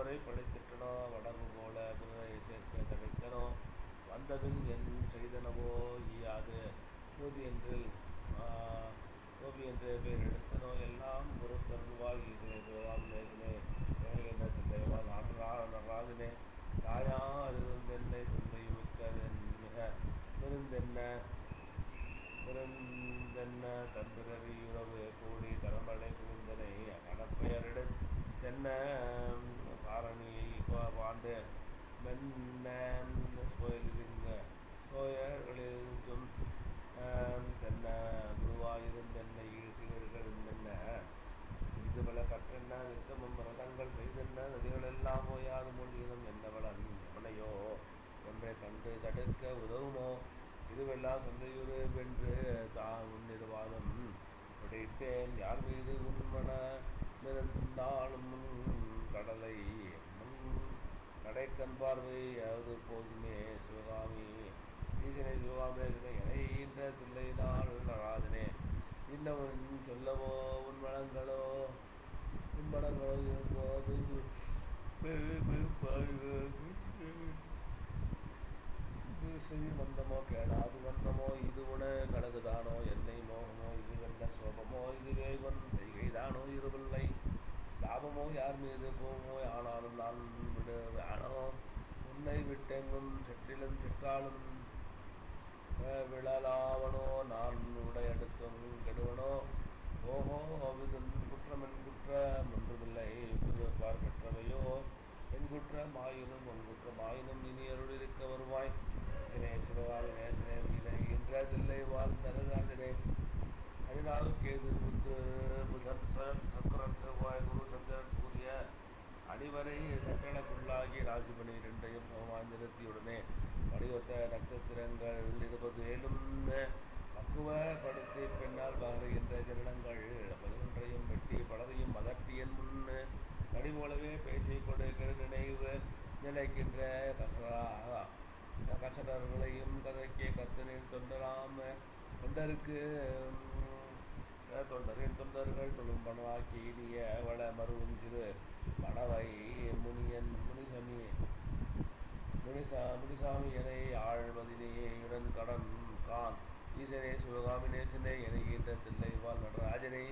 முறை படைத்திட்டனோ வடகு போல பிறரை சேர்க்க தடைத்தனோ வந்தபின் என் செய்தனவோ ஈயாது ஓதி என்றில் கோபி என்ற பெயர் எடுத்தனோ எல்லாம் பொறுத்தருள்வாய் ஈசனே சிவகாம் நேசனே என்ற தில்லைவாள் நடராஜனே தாயார் இருந்தென்னை தந்தை மிக்கதென் மிக விருந்தென்ன தன்பிறவி உறவு கூடி தரமடை புரிந்தனை கடப்பெயரெடுத்தென்ன காரணியை பாண்டு மென்ன கோயிலிருங்க சோயர்களிலும் தென்ன குருவாயிருந்தென்னை ஈழ்சிகர்கள் மென்ன சிந்து பல கற்றென்ன நித்தமும் ரதங்கள் செய்தென்ன நதிகளெல்லாம் ஓயாது மொழியிலும் என்னவளன் எவனையோ ஒன்றை கண்டு தடுக்க உதவுமோ இதுவெல்லாம் சந்தையுறு வென்று தான் உன்னிருவாதம் உடைத்தேன் யார் மீது உண்மன இருந்தாலும் கடலை கடைக்கண் பார்வை அது போதுமே சிவகாமி ஈசனை சிவகாமேசனை எனைகின்ற தில்லை நாள் நடராஜனே இன்னவன் சொல்லவோ உன்மனங்களோ இருந்தோ செவி மந்தமோ கேடாது வந்தமோ இது உன கடகுதானோ என்னை மோகமோ இது வெல்ல சோபமோ இதுவே இவன் செய்கைதானோ இருவில்லை லாபமோ யார் மீது கோபமோ ஆனாலும் நான் விடு வேணோ உன்னை விட்டெங்கும் செற்றிலும் செற்றாலும் விழலாவனோ நான் உடையெடுத்தும் கெடுவனோ ஓஹோ விதன் குற்றமென் குற்றம் ஒன்றுமில்லை புதுப்பார் பெற்றவையோ என் குற்றம் ஆயினும் உன் குற்றம் ஆயினும் இனி அருளிருக்க வருவாய் சினே சிவகாமி நேசனே வினைகின்ற தில்லை வாழ்ந்தரதாஜனே சனிநாகு கேது புதன் சக்கரன் செவ்வாய் குரு சந்திரன் சூரிய அடிவரை சட்டனக்குள்ளாகி ராசிபணி இரண்டையும் சமமாந்திரத்தியுடனே வடிவத்த நட்சத்திரங்கள் 27 பக்குவப்படுத்தி பெண்ணால் பகருகின்ற கிரணங்கள் 11ஐயும் வெட்டி பலதையும் மதட்டியன் முன்னு கடி போலவே பேசிக்கொண்டு நினைவு நிலைக்கின்ற கசடர்களையும் கதைக்கே கத்தனில் தொண்டருக்கு தொண்டரின் தொண்டர்கள் தொழும்பனவாக்கி இனிய வள மருவும் சிறு மணவை முனிசாமியனை ஆழ்வதினேயுடன் கடன் கான் ஈசனே சிவகாமி நேசனே எனைகின்ற தில்லை வாழ் நடராஜனை